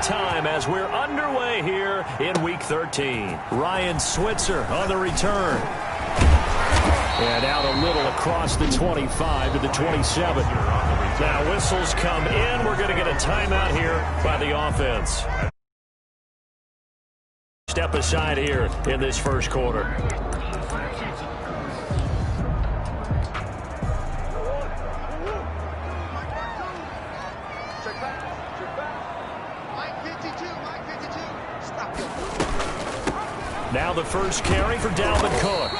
time as we're underway here in Week 13. Ryan Switzer on the return. And out a little across the 25 to the 27. Now whistles come in. We're going to get a timeout here by the offense. Step aside here in this first quarter. Now the first carry for Dalvin Cook.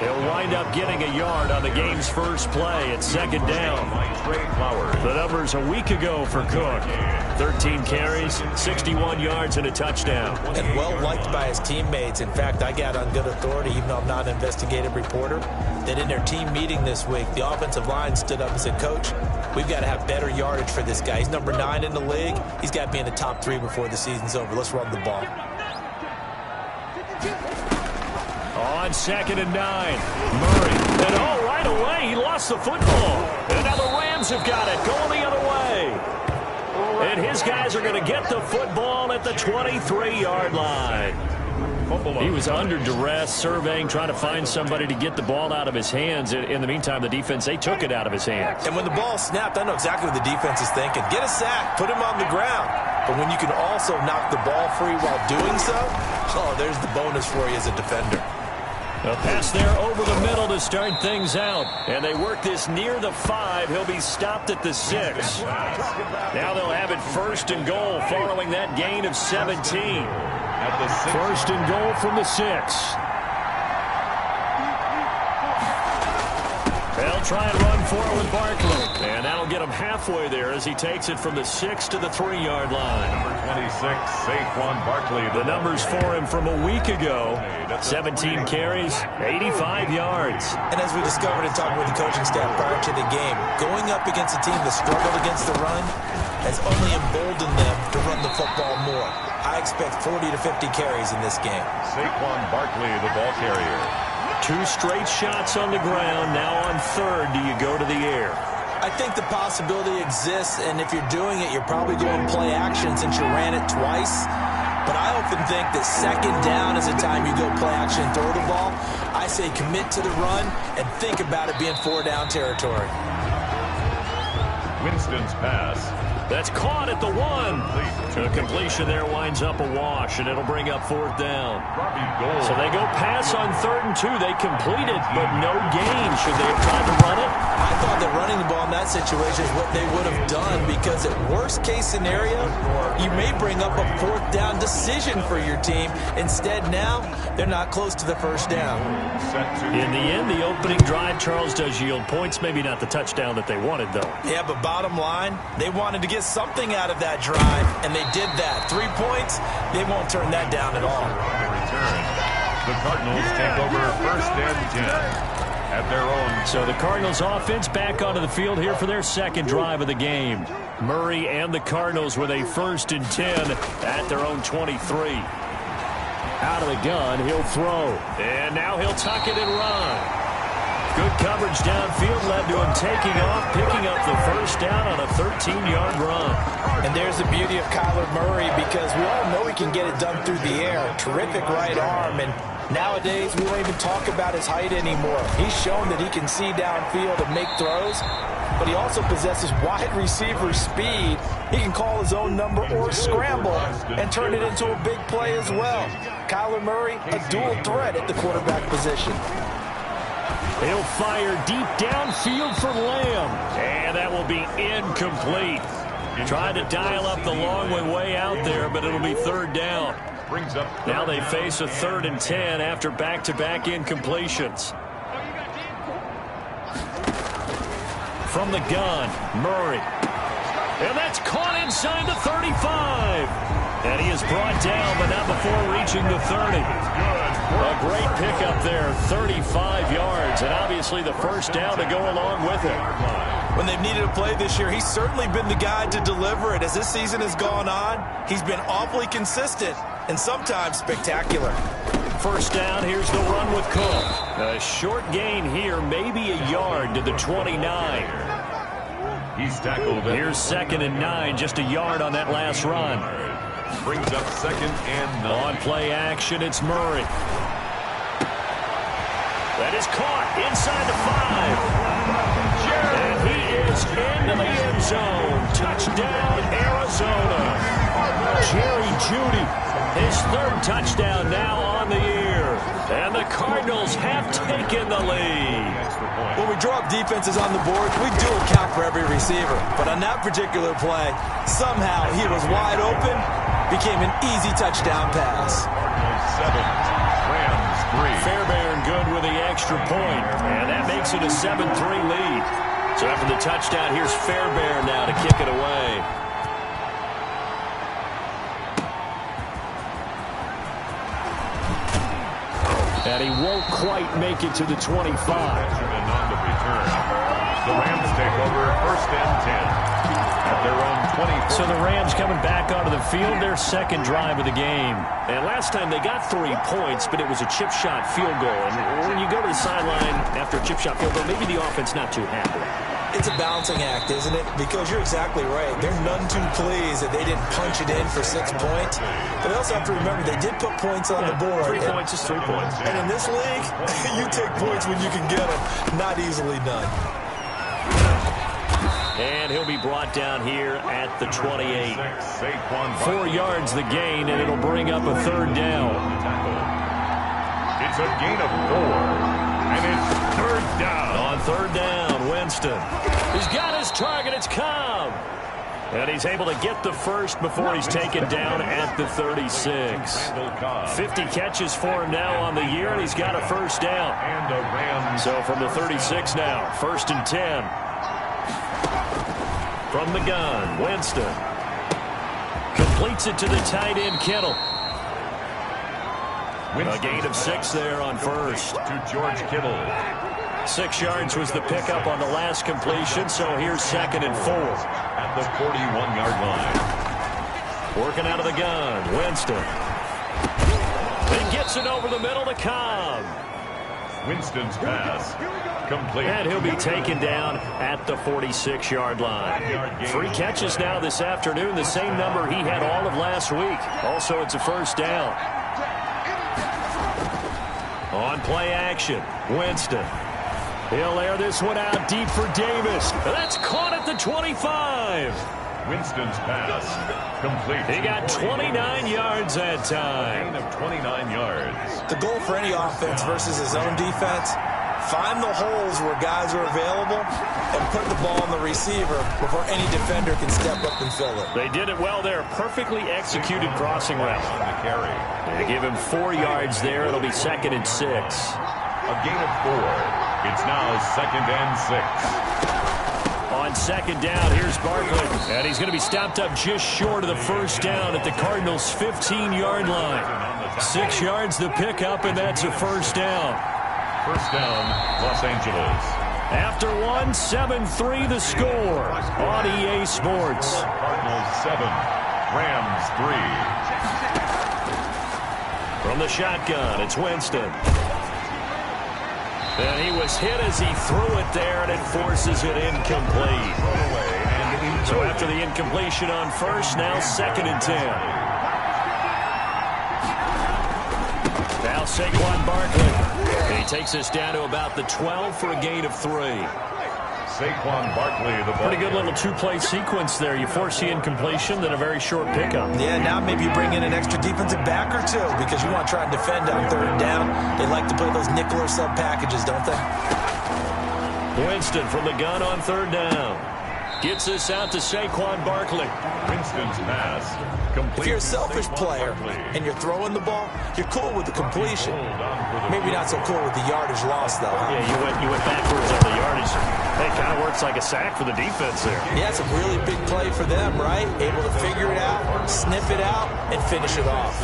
He'll wind up getting a yard on the game's first play at second down. The numbers a week ago for Cook. 13 carries, 61 yards, and a touchdown. And well-liked by his teammates. In fact, I got on good authority, even though I'm not an investigative reporter, that in their team meeting this week, the offensive line stood up and said, Coach, we've got to have better yardage for this guy. He's number 9 in the league. He's got to be in the top 3 before the season's over. Let's run the ball. On 2nd and 9, Murray. And right away, he lost the football. And now the Rams have got it, going the other way. And his guys are going to get the football at the 23-yard line. He was under duress, surveying, trying to find somebody to get the ball out of his hands. In the meantime, the defense, they took it out of his hands. And when the ball snapped, I know exactly what the defense is thinking. Get a sack, put him on the ground. But when you can also knock the ball free while doing so, there's the bonus for you as a defender. A pass there over the middle to start things out. And they work this near the 5. He'll be stopped at the 6. Now they'll have it 1st and goal following that gain of 17. 1st and goal from the 6. They'll try and run for it with Barkley. And that'll get him halfway there as he takes it from the 6 to the 3-yard line. Number 26, Saquon Barkley. The numbers for him from a week ago. 17 carries, 85 yards. And as we discovered in talking with the coaching staff prior to the game, going up against a team that struggled against the run has only emboldened them to run the football more. I expect 40 to 50 carries in this game. Saquon Barkley, the ball carrier. 2 straight shots on the ground. Now on 3rd, do you go to the air? I think the possibility exists, and if you're doing it, you're probably going play action since you ran it twice. But I often think that 2nd down is the time you go play action and throw the ball. I say commit to the run and think about it being 4-down territory. Winston's pass. That's caught at the 1. The completion there winds up a wash, and it'll bring up 4th down. So they go pass on 3rd and 2. They complete it, but no gain. Should they have tried to run it? I thought that running the ball in that situation is what they would have done, because at worst case scenario, you may bring up a 4th down decision for your team. Instead now, they're not close to the 1st down. In the end, the opening drive, Charles, does yield points. Maybe not the touchdown that they wanted, though. Yeah, but bottom line, they wanted to get something out of that drive, and they did that. 3 points, they won't turn that down at all. The Cardinals take over 1st and 10 at their own. So the Cardinals offense back onto the field here for their 2nd drive of the game. Murray and the Cardinals with a 1st and 10 at their own 23. Out of the gun, he'll throw. And now he'll tuck it and run. Good coverage downfield led to him taking off, picking up the 1st down on a 13-yard run. And there's the beauty of Kyler Murray, because we all know he can get it done through the air. Terrific right arm, and nowadays we don't even talk about his height anymore. He's shown that he can see downfield and make throws, but he also possesses wide receiver speed. He can call his own number or scramble and turn it into a big play as well. Kyler Murray, a dual threat at the quarterback position. He'll fire deep downfield for Lamb. And that will be incomplete. Tried to dial up the long way out there, but it'll be 3rd down. Now they face a 3rd and 10 after back-to-back incompletions. From the gun, Murray. And that's caught inside the 35. And he is brought down, but not before reaching the 30. A great pickup there, 35 yards, and obviously the 1st down to go along with it. When they've needed a play this year, he's certainly been the guy to deliver it. As this season has gone on, he's been awfully consistent and sometimes spectacular. 1st down, here's the run with Cook. A short gain here, maybe a yard to the 29. He's tackled. Here's 2nd and 9, just a yard on that last run. Brings up 2nd and 9. On play action, it's Murray. That is caught inside the 5. And he is into the end zone. Touchdown, Arizona. Jerry Jeudy, his 3rd touchdown now on the year. And the Cardinals have taken the lead. When we draw up defenses on the board, we do account for every receiver. But on that particular play, somehow he was wide open, became an easy touchdown pass. 7, Rams 3. Fairbairn good with the extra point, and that makes it a 7-3 lead. So after the touchdown, here's Fairbairn now to kick it away. And he won't quite make it to the 25. Benjamin on the return. The Rams take over 1st and 10 at their own 20. So the Rams coming back onto the field, their 2nd drive of the game. And last time they got 3 points, but it was a chip shot field goal. And when you go to the sideline after a chip shot field goal, maybe the offense not too happy. It's a balancing act, isn't it? Because you're exactly right. They're none too pleased that they didn't punch it in for 6 points. But they also have to remember they did put points on the board. 3 points is 3 points. And in this league, you take points when you can get them. Not easily done. And he'll be brought down here at the 28. 4 yards the gain, and it'll bring up a 3rd down. It's a gain of 4. And it's 3rd down. On 3rd down, Winston. He's got his target. It's Cobb. And he's able to get the first before he's taken down at the 36. 50 catches for him now on the year, and he's got a 1st down. And a Rams. So from the 36 now, 1st and 10. From the gun, Winston. Completes it to the tight end, Kittle. A gain of 6 there on 1st. To George Kittle. 6 yards was the pickup on the last completion, so here's 2nd and 4. At the 41-yard line. Working out of the gun, Winston. He gets it over the middle to Cobb. Winston's pass. Complete. And he'll be taken down at the 46-yard line. 3 catches now this afternoon, the same number he had all of last week. Also, it's a 1st down. On play action, Winston. He'll air this one out deep for Davis. That's caught at the 25. Winston's pass. Complete. He got 29 yards that time. Gain of 29 yards. The goal for any offense versus his own defense, find the holes where guys are available and put the ball on the receiver before any defender can step up and fill it. They did it well there. Perfectly executed crossing route. The carry. They give him 4 yards there. It'll be 2nd and 6. A gain of 4. It's now 2nd and 6. On 2nd down, here's Barkley. And he's going to be stopped up just short of the 1st down at the Cardinals' 15-yard line. 6 yards the pickup, and that's a 1st down. 1st down, Los Angeles. After 7-3 the score on EA Sports. Cardinals 7, Rams 3. From the shotgun, it's Winston. And he was hit as he threw it there, and it forces it incomplete. So after the incompletion on 1st, now 2nd and 10. Now Saquon Barkley. And he takes us down to about the 12 for a gain of 3. Saquon Barkley, the Pretty good little 2-play sequence there. You force the incompletion, then a very short pickup. Yeah, now maybe you bring in an extra defensive back or 2 because you want to try and defend on 3rd down. They like to play those nickel or sub packages, don't they? Winston from the gun on 3rd down. Gets this out to Saquon Barkley. Winston's pass. If you're a selfish player and you're throwing the ball, you're cool with the completion. Maybe not so cool with the yardage loss, though. Huh? Yeah, you went backwards on the yardage. Hey, kind of works like a sack for the defense there. Yeah, it's a really big play for them, right? Able to figure it out, snip it out, and finish it off.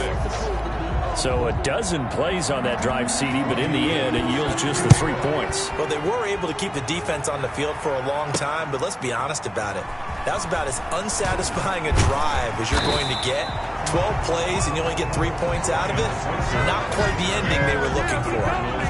So a dozen plays on that drive, CD, but in the end, it yields just the 3 points. Well, they were able to keep the defense on the field for a long time, but let's be honest about it. That was about as unsatisfying a drive as you're going to get. 12 plays and you only get 3 points out of it. Not quite the ending they were looking for.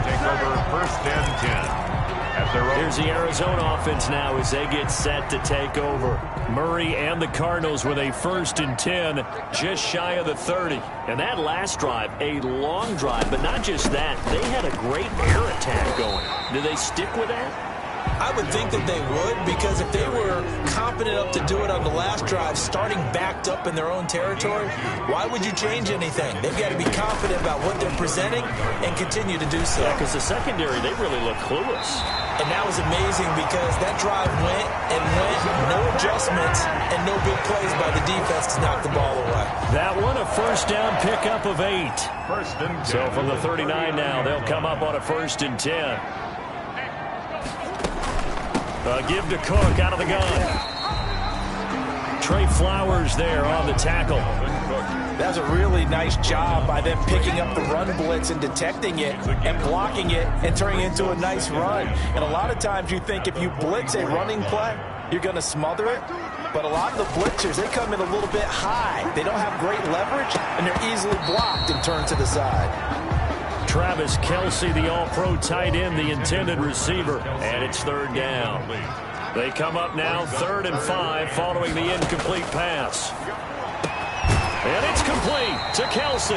Take over 1st and 10 at their own. Here's the Arizona offense now as they get set to take over. Murray and the Cardinals with a 1st and 10, just shy of the 30. And that last drive, a long drive, but not just that. They had a great air attack going. Do they stick with that? I would think that they would, because if they were confident enough to do it on the last drive, starting backed up in their own territory, why would you change anything? They've got to be confident about what they're presenting and continue to do so. Yeah, because the secondary, they really look clueless. And that was amazing because that drive went and went, no adjustments, and no big plays by the defense to knock the ball away. That one, a 1st down pickup of 8. 1st and 10. So from the 39 now, they'll come up on a 1st and 10. Give to Cook out of the gun. Trey Flowers there on the tackle. That's a really nice job by them picking up the run blitz and detecting it and blocking it and turning it into a nice run. And a lot of times you think if you blitz a running play, you're going to smother it. But a lot of the blitzers, they come in a little bit high. They don't have great leverage, and they're easily blocked and turned to the side. Travis Kelce, the all-pro tight end, the intended receiver. And it's 3rd down. They come up now 3rd and 5 following the incomplete pass. And it's complete to Kelce.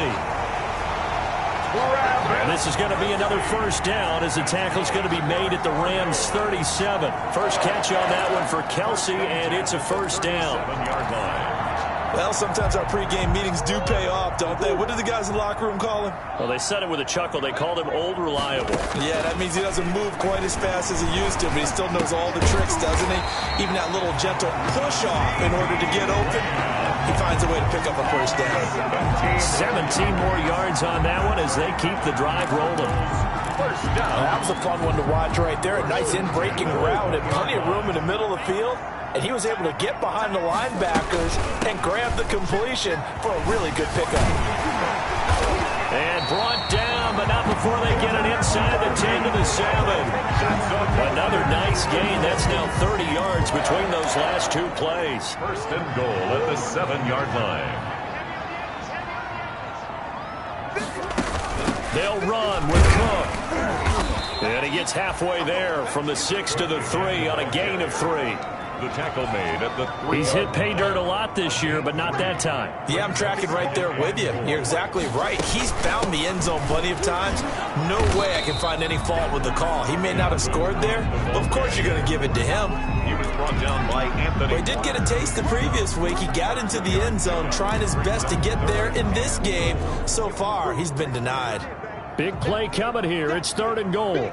And this is going to be another 1st down as the tackle's going to be made at the Rams 37. First catch on that one for Kelce, and it's a 1st down. 7-yard line. Well, sometimes our pregame meetings do pay off, don't they? What did the guys in the locker room call him? Well, they said it with a chuckle. They called him Old Reliable. Yeah, that means he doesn't move quite as fast as he used to, but he still knows all the tricks, doesn't he? Even that little gentle push-off in order to get open, he finds a way to pick up a 1st down. 17 more yards on that one as they keep the drive rolling. 1st down. That was a fun one to watch right there. A nice in-breaking route and plenty of room in the middle of the field. And he was able to get behind the linebackers and grab the completion for a really good pickup. And brought down, but not before they get it inside the 10 to the 7. Another nice gain. That's now 30 yards between those last 2 plays. 1st and goal at the 7-yard line. They'll run with Cook. And he gets halfway there from the 6 to the 3 on a gain of 3. The tackle made at the 3. He's hit pay dirt a lot this year, but not that time. Yeah, I'm tracking right there with you. You're exactly right. He's found the end zone plenty of times. No way I can find any fault with the call. He may not have scored there, but of course you're going to give it to him. He was brought down by Anthony. Well, he did get a taste the previous week. He got into the end zone, trying his best to get there in this game. So far, he's been denied. Big play coming here. It's 3rd and goal.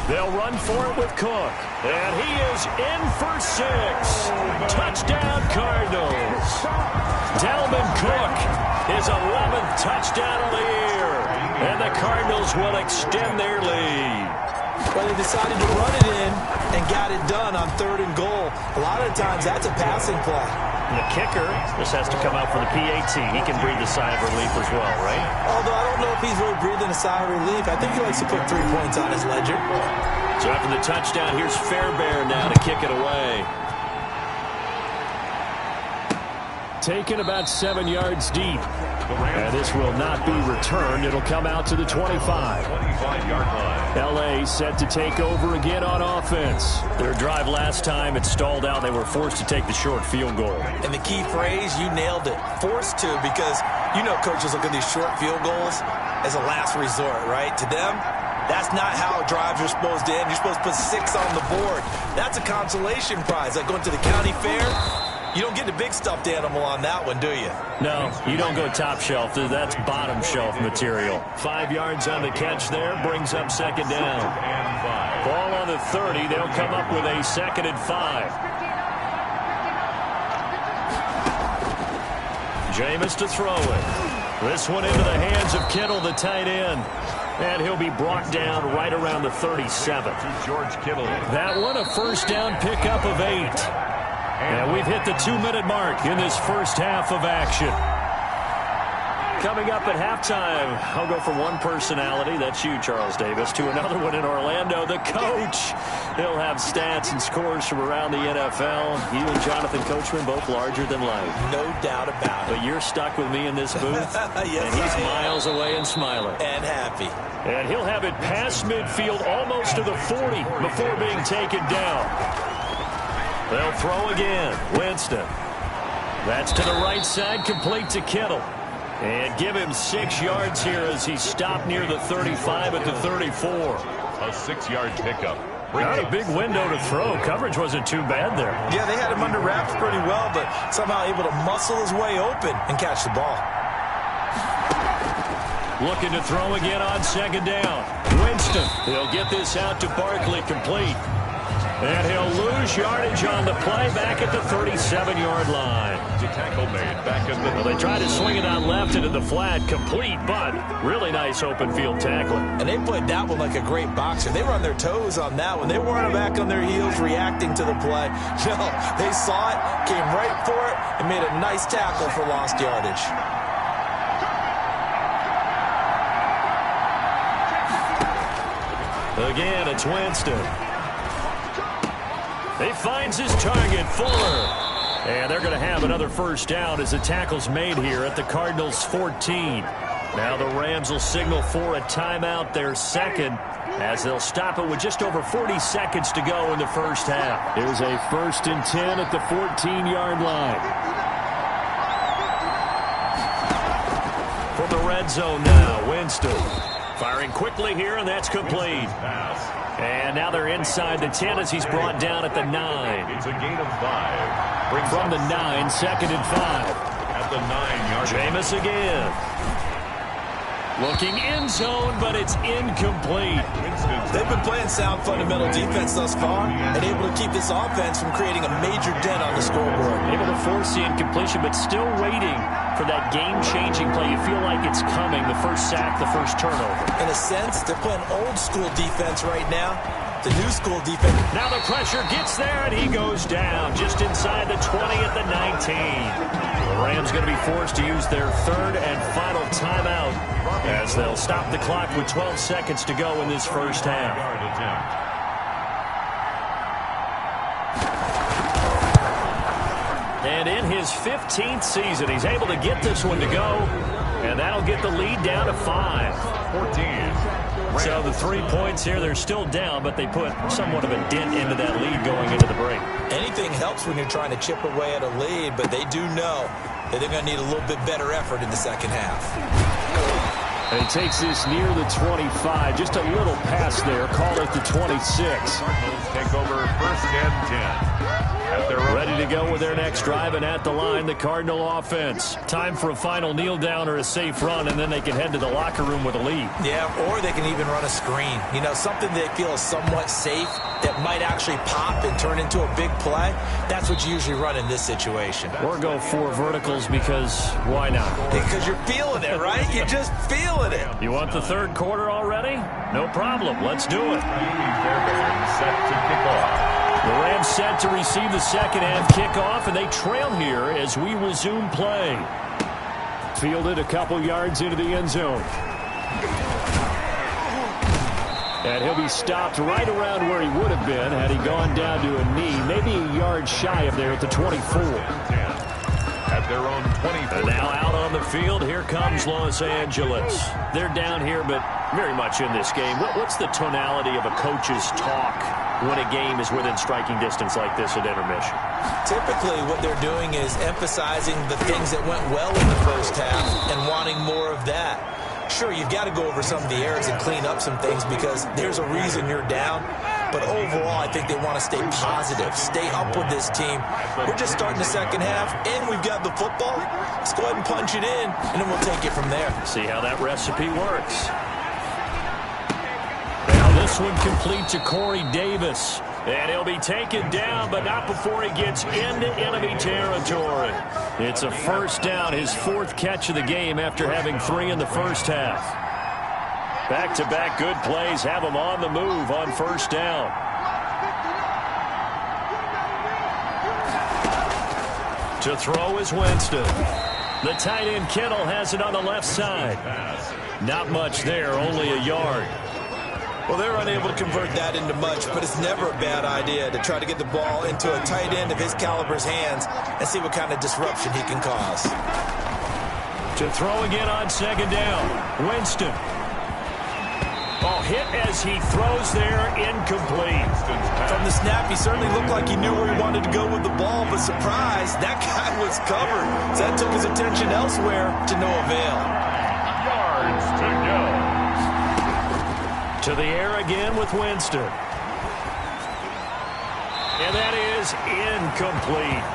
They'll run for it with Cook. And he is in for 6. Touchdown, Cardinals. Dalvin Cook, his 11th touchdown of the year. And the Cardinals will extend their lead. Well, they decided to run it in and got it done on 3rd and goal. A lot of times, that's a passing play. And the kicker just has to come out for the PAT. He can breathe a sigh of relief as well, right? Although I don't know if he's really breathing a sigh of relief. I think he likes to put 3 points on his ledger. So after the touchdown, here's Fairbairn now to kick it away. Taken about 7 yards deep. And this will not be returned. It'll come out to the 25. 25-yard line. L.A. set to take over again on offense. Their drive last time, it stalled out. They were forced to take the short field goal. And the key phrase, you nailed it. Forced to, because you know coaches look at these short field goals as a last resort, right? To them, that's not how drives are supposed to end. You're supposed to put 6 on the board. That's a consolation prize. Like going to the county fair, you don't get the big stuffed animal on that one, do you? No, you don't go top shelf. That's bottom shelf material. 5 yards on the catch there. Brings up 2nd down. Ball on the 30. They'll come up with a 2nd and 5. Jameis to throw it. This one into the hands of Kittle, the tight end. And he'll be brought down right around the 37. George Kittle. That one, a 1st down pickup of 8. And we've hit the 2-minute mark in this first half of action. Coming up at halftime, I'll go from one personality, that's you, Charles Davis, to another one in Orlando, the coach. He'll have stats and scores from around the NFL. You and Jonathan Coachman, both larger than life. No doubt about it. But you're stuck with me in this booth, Yes, and he's miles away and smiling. And happy. And he'll have it past midfield, almost to the 40, before being taken down. They'll throw again. Winston. That's to the right side, complete to Kittle. And give him 6 yards here as he stopped near the 35 at the 34. A 6-yard pickup. Not a big window to throw. Coverage wasn't too bad there. Yeah, they had him under wraps pretty well, but somehow able to muscle his way open and catch the ball. Looking to throw again on second down. Winston. He'll get this out to Barkley, complete. And he'll lose yardage on the play back at the 37-yard line. The tackle made back at the... Well, they tried to swing it on left into the flat, complete, but really nice open field tackling. And they played that one like a great boxer. They were on their toes on that one. They weren't back on their heels reacting to the play. No, they saw it, came right for it, and made a nice tackle for lost yardage. Again, it's Winston. He finds his target, Fuller. And they're going to have another first down as the tackle's made here at the Cardinals' 14. Now the Rams will signal for a timeout, their second, as they'll stop it with just over 40 seconds to go in the first half. It was a 1st and 10 at the 14-yard line. From the red zone now, Winston. Firing quickly here, and that's complete. And now they're inside the 10 as he's brought down at the 9. It's a gain of 5. From the 9, 2nd and 5. At the 9-yard line. Jameis again. Looking in zone, but it's incomplete. They've been playing sound fundamental defense thus far and able to keep this offense from creating a major dent on the scoreboard. Able to force the incompletion, but still waiting for that game-changing play. You feel like it's coming, the first sack, the first turnover. In a sense, they're playing old-school defense right now. The new school defense. Now the pressure gets there, and he goes down just inside the 20 at the 19. The Rams going to be forced to use their 3rd and final timeout as they'll stop the clock with 12 seconds to go in this first half. And in his 15th season, he's able to get this one to go, and that'll get the lead down to 5. 14. So the 3 points here, they're still down, but they put somewhat of a dent into that lead going into the break. Anything helps when you're trying to chip away at a lead, but they do know that they're going to need a little bit better effort in the second half. And he takes this near the 25. Just a little pass there. Call it the 26. Cardinals take over 1st and 10. They're ready to go with their next drive, and at the line, the Cardinal offense. Time for a final kneel down or a safe run, and then they can head to the locker room with a lead. Yeah, or they can even run a screen. You know, something they feel is somewhat safe that might actually pop and turn into a big play. That's what you usually run in this situation. Or go 4 verticals because why not? Because you're feeling it, right? You're just feeling it. You want the 3rd quarter already? No problem. Let's do it. Set to kick off. The Rams set to receive the second half kickoff, and they trail here as we resume play. Fielded a couple yards into the end zone. And he'll be stopped right around where he would have been had he gone down to a knee, maybe a yard shy of there at the 24. At their own 24. And now out on the field, here comes Los Angeles. They're down here, but very much in this game. What's the tonality of a coach's talk when a game is within striking distance like this at intermission? Typically, what they're doing is emphasizing the things that went well in the first half and wanting more of that. Sure, you've got to go over some of the errors and clean up some things because there's a reason you're down. But overall, I think they want to stay positive, stay up with this team. We're just starting the second half, and we've got the football. Let's go ahead and punch it in, and then we'll take it from there. See how that recipe works. Now this one complete to Corey Davis. And he'll be taken down, but not before he gets into enemy territory. It's a first down, his 4th catch of the game after having 3 in the first half. Back-to-back good plays have him on the move on first down. To throw is Winston. The tight end Kittle has it on the left side. Not much there, only a yard. Well, they're unable to convert that into much, but it's never a bad idea to try to get the ball into a tight end of his caliber's hands and see what kind of disruption he can cause. To throw again on second down. Winston. Oh, hit as he throws there, incomplete. From the snap, he certainly looked like he knew where he wanted to go with the ball, but surprise, that guy was covered. So that took his attention elsewhere to no avail. Yards to go. To the air again with Winston. And that is incomplete.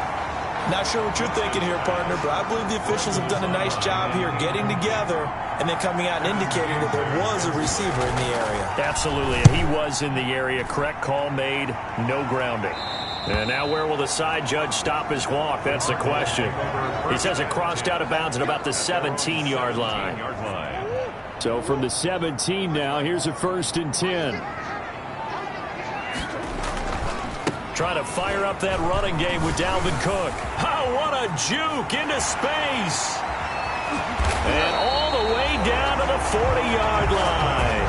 Not sure what you're thinking here, partner, but I believe the officials have done a nice job here getting together and then coming out and indicating that there was a receiver in the area. Absolutely, he was in the area. Correct call made, no grounding. And now where will the side judge stop his walk? That's the question. He says it crossed out of bounds at about the 17-yard line. So from the 17 now, here's a 1st and 10. Trying to fire up that running game with Dalvin Cook. Oh, what a juke into space. And all the way down to the 40-yard line.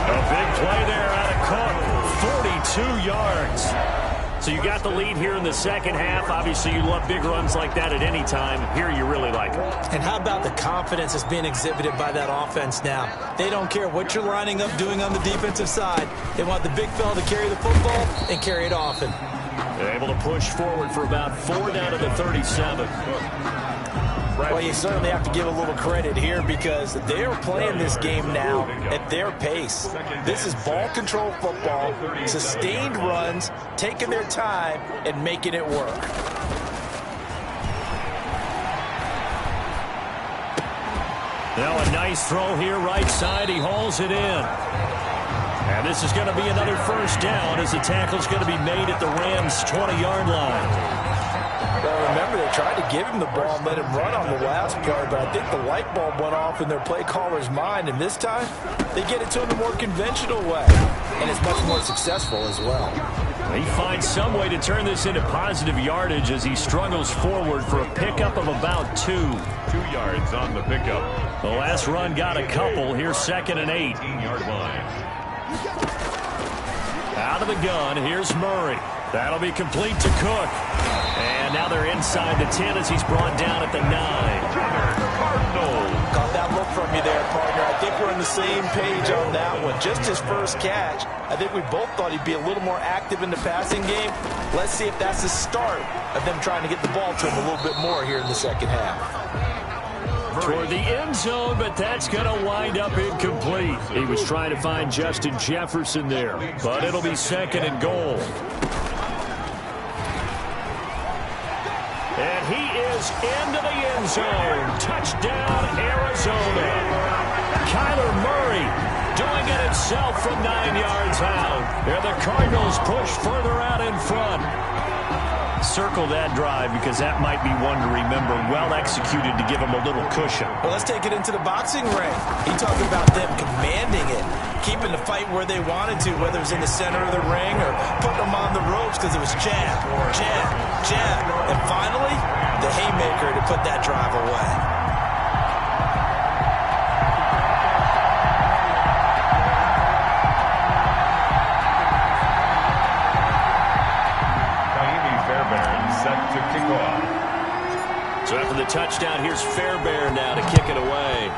A big play there out of Cook. 42 yards. So you got the lead here in the second half. Obviously, you love big runs like that at any time. Here, you really like it. And how about the confidence that's being exhibited by that offense now? They don't care what you're lining up doing on the defensive side. They want the big fella to carry the football and carry it often. They're able to push forward for about 4 down to the 37. Well, you certainly have to give a little credit here because they're playing this game now at their pace. This is ball control football, sustained runs, taking their time and making it work. Now a nice throw here right side. He hauls it in. And this is going to be another 1st down as the tackle's going to be made at the Rams' 20-yard line. Well, remember, they tried to give him the ball and let him run on the last play, but I think the light bulb went off in their play caller's mind, and this time they get it to him the more conventional way, and it's much more successful as well. He finds some way to turn this into positive yardage as he struggles forward for a pickup of about 2. 2 yards on the pickup. The last run got a couple. Here's 2nd and 8. 18-yard line. Out of the gun, here's Murray. That'll be complete to Cook. And now they're inside the 10 as he's brought down at the 9. Caught that look from you there, partner. I think we're on the same page on that one. Just his first catch. I think we both thought he'd be a little more active in the passing game. Let's see if that's the start of them trying to get the ball to him a little bit more here in the second half. Toward the end zone, but that's going to wind up incomplete. He was trying to find Justin Jefferson there, but it'll be 2nd and goal. And he is into the end zone. Touchdown, Arizona. Kyler Murray doing it himself from 9 yards out. And the Cardinals push further out in front. Circle that drive because that might be one to remember. Well executed to give him a little cushion. Well, let's take it into the boxing ring. He talked about them commanding it, keeping the fight where they wanted to, whether it was in the center of the ring or putting them on the ropes because it was jab, jab, jab. And finally, the haymaker to put that drive away. Set to kick off. So after the touchdown, here's Fairbairn now to kick it away.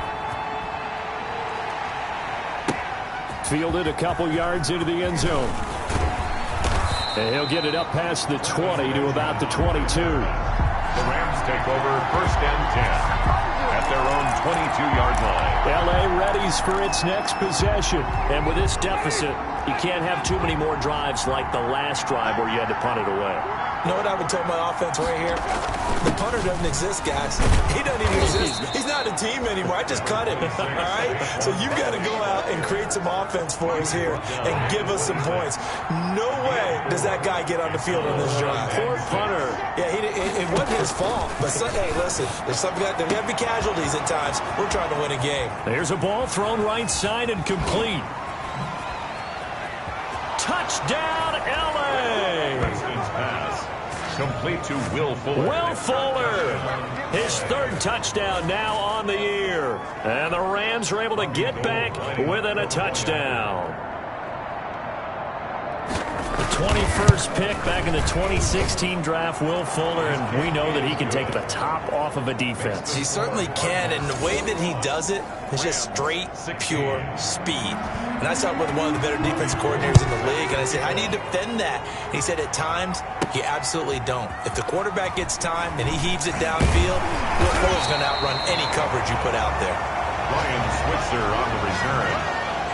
Fielded a couple yards into the end zone. And he'll get it up past the 20 to about the 22. The Rams take over 1st and 10 at their own 22-yard line. L.A. readies for its next possession. And with this deficit, you can't have too many more drives like the last drive where you had to punt it away. You know what I would tell my offense right here? The punter doesn't exist, guys. He doesn't even exist. He's not a team anymore. I just cut him, all right? So you've got to go out and create some offense for us here and give us some points. No way does that guy get on the field on this drive. Poor punter. Yeah, it wasn't his fault. But, hey, listen, there's something there got to be casualties at times. We're trying to win a game. There's a ball thrown right side and complete. Touchdown, L.A. Complete to Will Fuller. Will Fuller, his third touchdown now on the year. And the Rams are able to get back within a touchdown. The 21st pick back in the 2016 draft, Will Fuller, and we know that he can take the top off of a defense. He certainly can, and the way that he does it is just straight, pure speed. And I saw it with one of the better defensive coordinators in the league, and I said, how do you defend that? And he said, at times, you absolutely don't. If the quarterback gets time and he heaves it downfield, Will Fuller's going to outrun any coverage you put out there. Ryan Switzer on the return.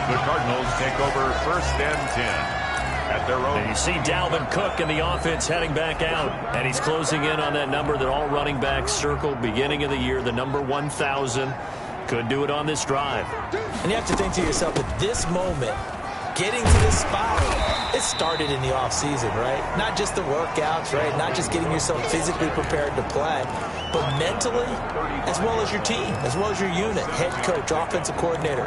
The Cardinals take over 1st and 10. At their own. And you see Dalvin Cook in the offense heading back out. And he's closing in on that number that all running backs circled beginning of the year, the number 1,000. Could do it on this drive. And you have to think to yourself, at this moment, getting to this spot, it started in the offseason, right? Not just the workouts, right? Not just getting yourself physically prepared to play, but mentally, as well as your team, as well as your unit, head coach, offensive coordinator.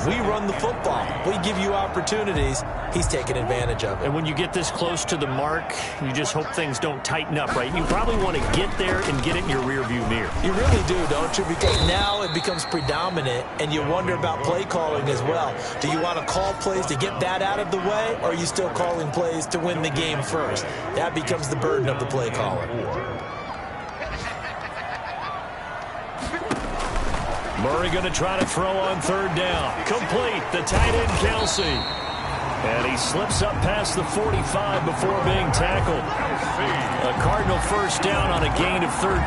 We run the football. We give you opportunities. He's taking advantage of it. And when you get this close to the mark, you just hope things don't tighten up, right? You probably want to get there and get it in your rearview mirror. You really do, don't you? Because now it becomes predominant, and you wonder about play calling as well. Do you want to call plays to get that out of the way, or are you still calling plays to win the game first? That becomes the burden of the play caller. Murray going to try to throw on 3rd down. Complete, the tight end Kelsey. And he slips up past the 45 before being tackled. A Cardinal 1st down on a gain of 13.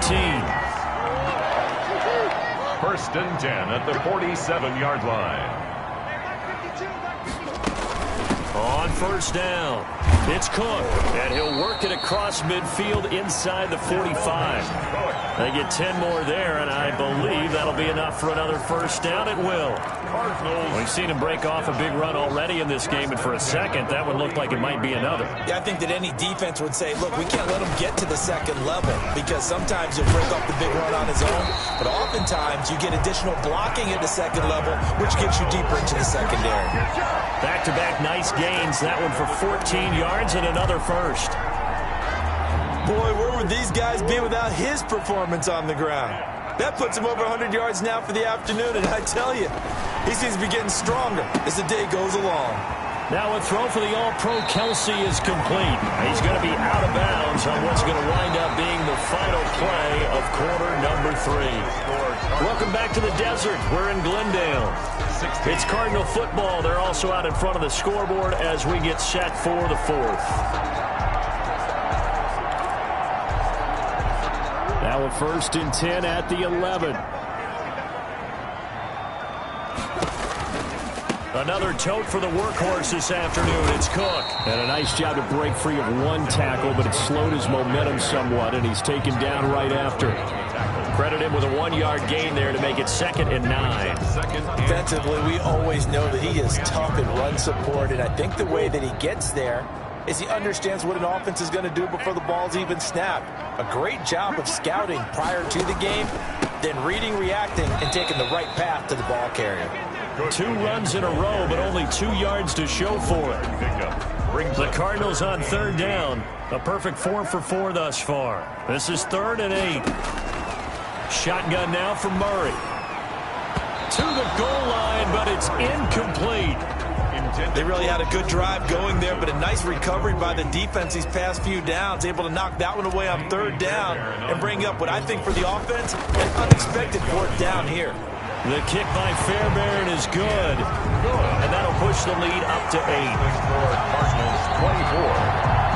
1st and 10 at the 47-yard line. On 1st down, it's Cook, and he'll work it across midfield inside the 45. They get 10 more there, and I believe that'll be enough for another 1st down. It will. We've seen him break off a big run already in this game, and for a second, that one looked like it might be another. Yeah, I think that any defense would say, look, we can't let him get to the 2nd level, because sometimes he'll break off the big run on his own, but oftentimes you get additional blocking at the 2nd level, which gets you deeper into the secondary. Back-to-back nice gains. That one for 14 yards and another 1st. Boy, where would these guys be without his performance on the ground? That puts him over 100 yards now for the afternoon, and I tell you, he seems to be getting stronger as the day goes along. Now a throw for the All-Pro Kelsey is complete. He's going to be out of bounds on what's going to wind up being the final play of quarter number 3. Welcome back to the desert. We're in Glendale. It's Cardinal football. They're also out in front of the scoreboard as we get set for the 4th. Now a 1st and 10 at the 11. Another tote for the workhorse this afternoon. It's Cook. And a nice job to break free of one tackle, but it slowed his momentum somewhat, and he's taken down right after. Credit him with a 1-yard gain there to make it 2nd and 9. Defensively, we always know that he is tough in run support, and I think the way that he gets there is he understands what an offense is going to do before the ball's even snapped. A great job of scouting prior to the game, then reading, reacting, and taking the right path to the ball carrier. 2 runs in a row, but only 2 yards to show for it. The Cardinals on 3rd down. A perfect 4 for 4 thus far. This is 3rd and 8. Shotgun now from Murray. To the goal line, but it's incomplete. They really had a good drive going there, but a nice recovery by the defense these past few downs, able to knock that one away on 3rd down and bring up what I think for the offense, an unexpected 4th down here. The kick by Fairbairn is good, and that'll push the lead up to 8. Cardinals 24.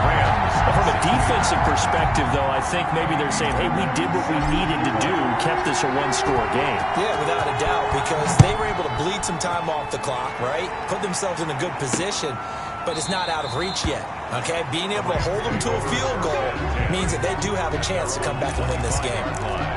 Rams. From a defensive perspective, though, I think maybe they're saying, hey, we did what we needed to do, kept this a 1-score game. Yeah, without a doubt, because they were able to bleed some time off the clock, right? Put themselves in a good position, but it's not out of reach yet, okay? Being able to hold them to a field goal means that they do have a chance to come back and win this game.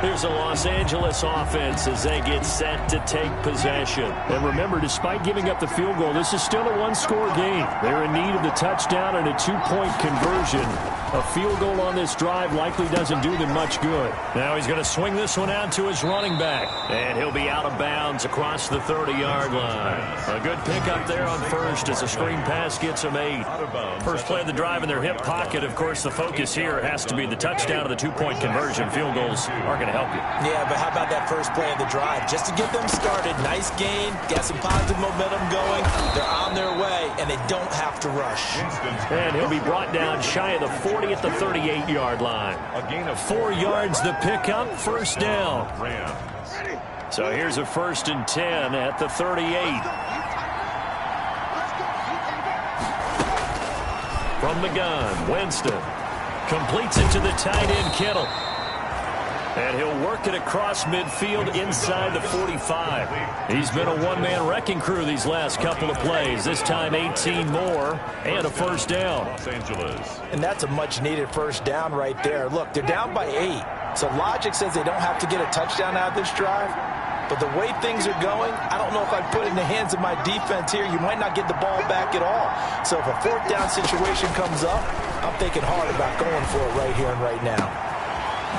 Here's the Los Angeles offense as they get set to take possession. And remember, despite giving up the field goal, this is still a 1-score game. They're in need of the touchdown and a 2-point conversion A field goal on this drive likely doesn't do them much good. Now he's going to swing this one out to his running back. And he'll be out of bounds across the 30-yard line. A good pickup there on first as a screen pass gets him 8. First play of the drive in their hip pocket. Of course, the focus here has to be the touchdown of the two-point conversion. Field goals aren't going to help you. Yeah, but how about that first play of the drive? Just to get them started, nice gain, got some positive momentum going. They're on their way, and they don't have to rush. And he'll be brought down shy of the 40 at the 38-yard line. A gain of 4 yards the pickup, first down. So here's a 1st and 10 at the 38. From the gun, Winston completes it to the tight end, Kittle. And he'll work it across midfield inside the 45. He's been a one-man wrecking crew these last couple of plays. This time 18 more and a first down. Los Angeles. And that's a much-needed first down right there. Look, they're down by 8. So logic says they don't have to get a touchdown out of this drive. But the way things are going, I don't know if I'd put it in the hands of my defense here. You might not get the ball back at all. So if a fourth down situation comes up, I'm thinking hard about going for it right here and right now.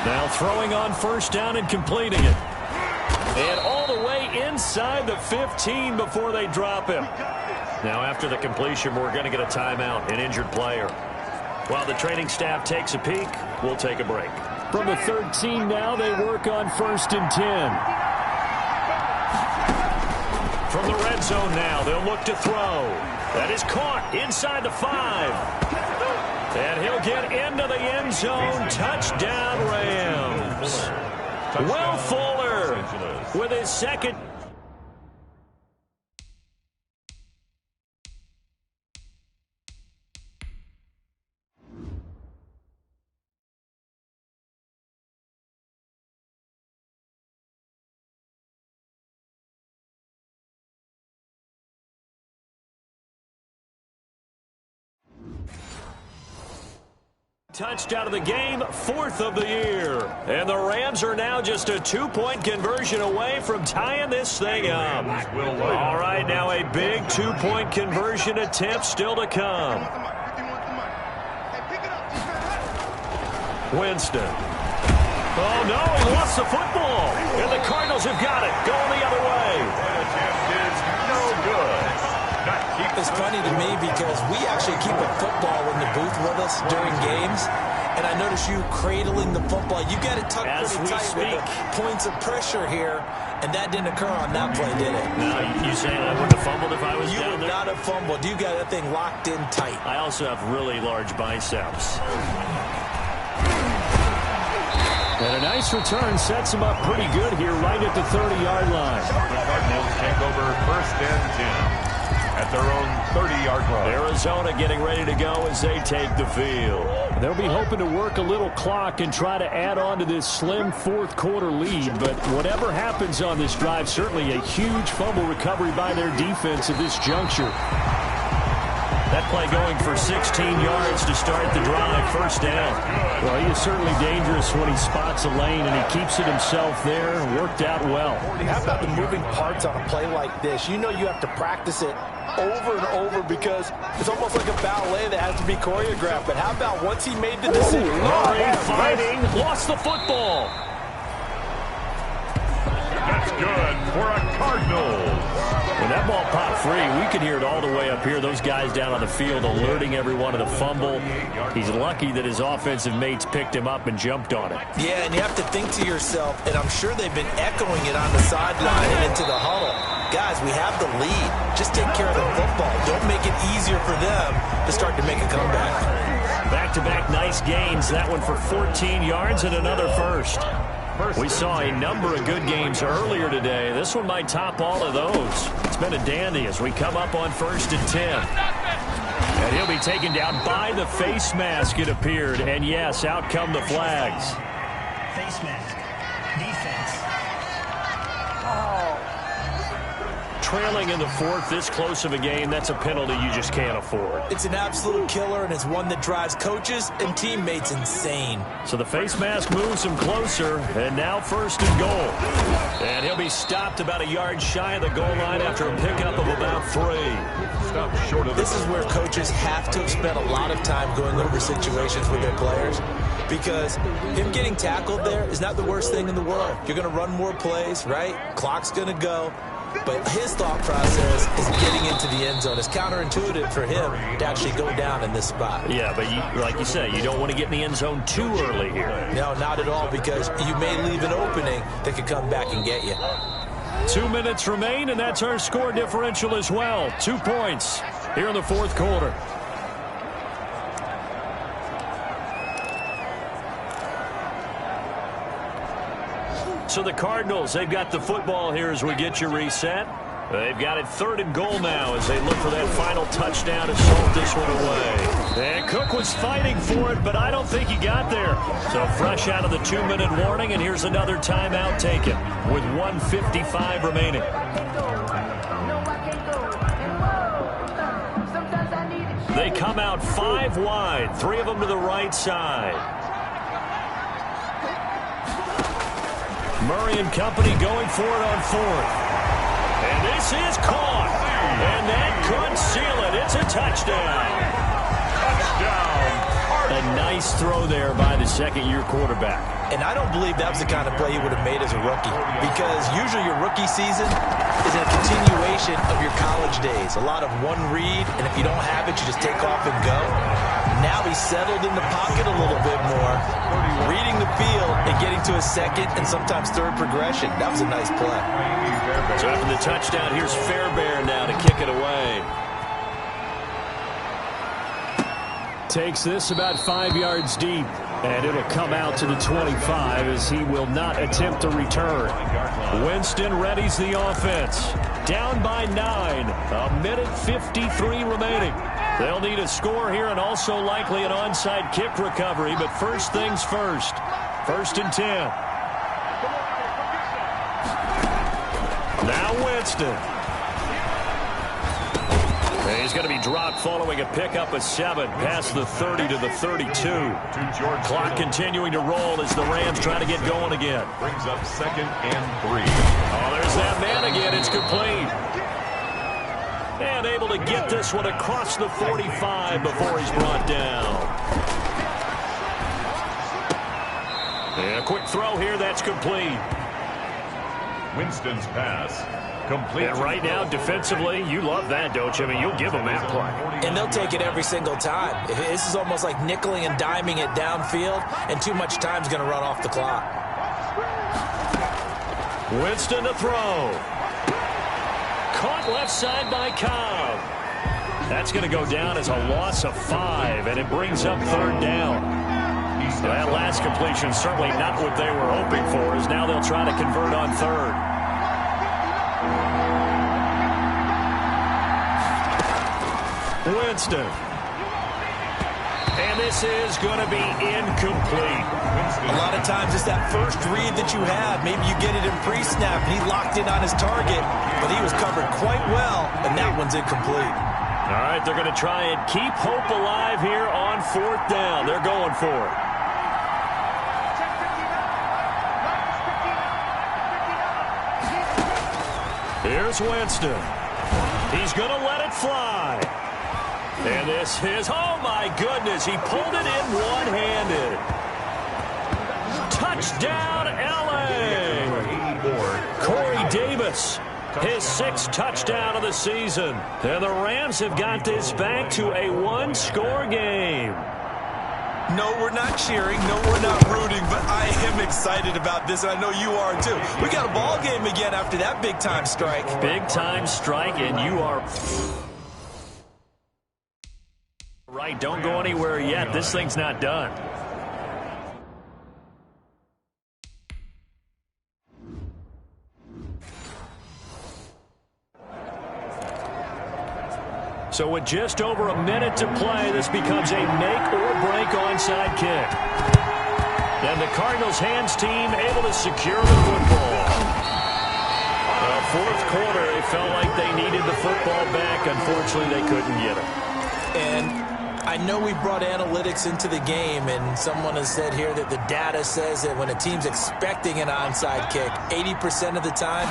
Now throwing on first down and completing it. And all the way inside the 15 before they drop him. Now after the completion, we're going to get a timeout, an injured player. While the training staff takes a peek, we'll take a break. From the 13 now, they work on 1st and 10. From the red zone now, they'll look to throw. That is caught inside the 5. And he'll get into the end zone. Touchdown, Rams. Will Fuller with his second. Touchdown of the game, 4th of the year. And the Rams are now just a 2-point conversion away from tying this thing up. All right, now a big 2-point conversion attempt still to come. Winston. Oh, no, he lost the football. And the Cardinals have got it, going the other way. That attempt is no good. It's funny to me because we actually keep a football in the booth with us during games, and I notice you cradling the football. You got it tucked pretty tight with the points of pressure here, and that didn't occur on that play, did it? No, you saying I wouldn't have fumbled if I was down there? You would not have fumbled. You got that thing locked in tight. I also have really large biceps. And a nice return sets him up pretty good here right at the 30-yard line. The Cardinals take over 1st and 10. At their own 30-yard line. Arizona getting ready to go as they take the field. They'll be hoping to work a little clock and try to add on to this slim 4th quarter lead. But whatever happens on this drive, certainly a huge fumble recovery by their defense at this juncture. That play going for 16 yards to start the drive, first down. Well, he is certainly dangerous when he spots a lane, and he keeps it himself there. Worked out well. How about the moving parts on a play like this? You know you have to practice it over and over because it's almost like a ballet that has to be choreographed. But how about once he made the decision? Murray fighting, lost the football. That's good for a Cardinals. When that ball popped free, we could hear it all the way up here. Those guys down on the field alerting everyone to the fumble. He's lucky that his offensive mates picked him up and jumped on it. Yeah, and you have to think to yourself, and I'm sure they've been echoing it on the sideline and into the huddle. Guys, we have the lead. Just take care of the football. Don't make it easier for them to start to make a comeback. Back-to-back nice gains. That one for 14 yards and another first. We saw a number of good games earlier today. This one might top all of those. It's been a dandy as we come up on 1st and 10. And he'll be taken down by the face mask, it appeared. And yes, out come the flags. Face mask. Defense. trailing in the fourth, this close of a game, that's a penalty you just can't afford. It's an absolute killer, and it's one that drives coaches and teammates insane. So the face mask moves him closer, and now first and goal. And he'll be stopped about a yard shy of the goal line after a pickup of about 3. Stopped short of This is where coaches have to have spent a lot of time going over situations with their players, because him getting tackled there is not the worst thing in the world. You're going to run more plays, right? Clock's going to go. But his thought process is getting into the end zone. It's counterintuitive for him to actually go down in this spot. Yeah, but like you say, you don't want to get in the end zone too early here. No, not at all, because you may leave an opening that could come back and get you. 2 minutes remain, and that's our score differential as well. 2 points here in the fourth quarter. So the Cardinals, they've got the football here as we get you reset. They've got it 3rd and goal now as they look for that final touchdown to salt this one away. And Cook was fighting for it, but I don't think he got there. So fresh out of the 2-minute warning, and here's another timeout taken with 1:55 remaining. They come out 5 wide, 3 of them to the right side. Murray and company going for it on 4th. And this is caught. And that could seal it. It's a touchdown. Touchdown. A nice throw there by the second-year quarterback. And I don't believe that was the kind of play he would have made as a rookie, because usually your rookie season is a continuation of your college days. A lot of one read, and if you don't have it, you just take off and go. Now he's settled in the pocket a little bit more, reading the field and getting to a second and sometimes third progression. That was a nice play. So after the touchdown, here's Fairbairn now to kick it away. Takes this about 5 yards deep, and it'll come out to the 25 as he will not attempt to return. Winston readies the offense. Down by 9. 1:53 remaining. They'll need a score here and also likely an onside kick recovery, but first things first. 1st and 10. Now Winston. He's going to be dropped following a pickup of 7 past the 30 to the 32. Clock continuing to roll as the Rams try to get going again. Brings up 2nd and 3. Oh, there's that man again. It's complete. And able to get this one across the 45 before he's brought down. And a quick throw here. That's complete. Winston's pass. Complete. And right now, defensively, you love that, don't you? I mean, you'll give them that play. And they'll take it every single time. This is almost like nickeling and diming it downfield, and too much time's going to run off the clock. Winston to throw. Caught left side by Cobb. That's going to go down as a loss of 5, and it brings up 3rd down. That last completion certainly not what they were hoping for, as now they'll try to convert on 3rd. Winston. And this is going to be incomplete. A lot of times it's that first read that you have. Maybe you get it in pre-snap, and he locked in on his target, but he was covered quite well, and that one's incomplete. All right, they're going to try and keep hope alive here on 4th down. They're going for it. Here's Winston. He's going to let it fly. And this is, oh my goodness, he pulled it in one-handed. Touchdown, L.A. Corey Davis, his 6th touchdown of the season. And the Rams have got this back to a 1-score game. No, we're not cheering. No, we're not rooting, but I am excited about this, and I know you are too. We got a ball game again after that big-time strike. Big-time strike, and you are right. Don't go anywhere yet. This thing's not done. So with just over a minute to play, this becomes a make-or-break onside kick. And the Cardinals' hands team able to secure the football. A fourth quarter, they felt like they needed the football back. Unfortunately, they couldn't get it. And I know we brought analytics into the game, and someone has said here that the data says that when a team's expecting an onside kick, 80% of the time,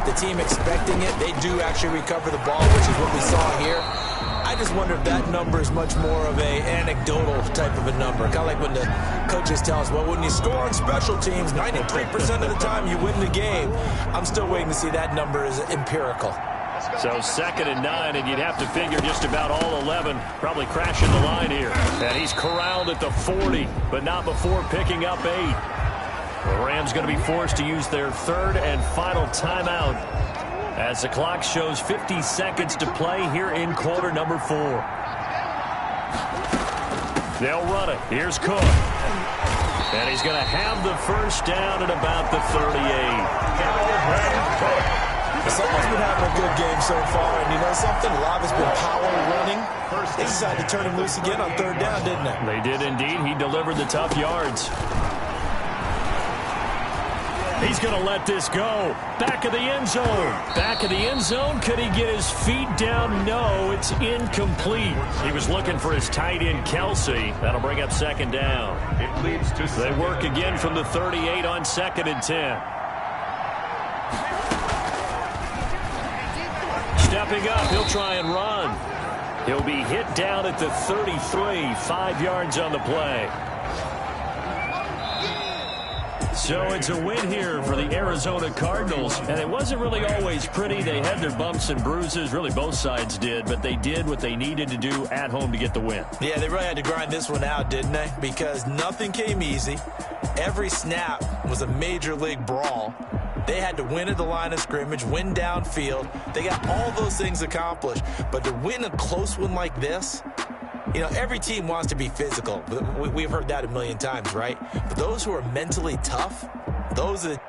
the team expecting it, they do actually recover the ball, which is what we saw here. I just wonder if that number is much more of a anecdotal type of a number. Kind of like when the coaches tell us, well, when you score on special teams, 93% of the time you win the game. I'm still waiting to see that number is empirical. So 2nd and 9, and you'd have to figure just about all 11 probably crashing the line here. And he's corralled at the 40, but not before picking up 8. The Rams going to be forced to use their 3rd and final timeout as the clock shows 50 seconds to play here in quarter number 4. They'll run it. Here's Cook. And he's going to have the first down at about the 38. Someone's been having a good game so far, and you know something? A lot has been power running. They decided to turn him loose again on 3rd down, didn't they? They did indeed. He delivered the tough yards. He's going to let this go. Back of the end zone. Back of the end zone. Could he get his feet down? No, it's incomplete. He was looking for his tight end, Kelsey. That'll bring up 2nd down. It leads to They work again from the 38 on 2nd and 10. Stepping up, he'll try and run. He'll be hit down at the 33, 5 yards on the play. So it's a win here for the Arizona Cardinals, and it wasn't really always pretty. They had their bumps and bruises, really both sides did, but they did what they needed to do at home to get the win. Yeah, they really had to grind this one out, didn't they? Because nothing came easy. Every snap was a major league brawl. They had to win at the line of scrimmage, win downfield. They got all those things accomplished. But to win a close one like this, you know, every team wants to be physical. We've heard that a million times, right? But those who are mentally tough, those are the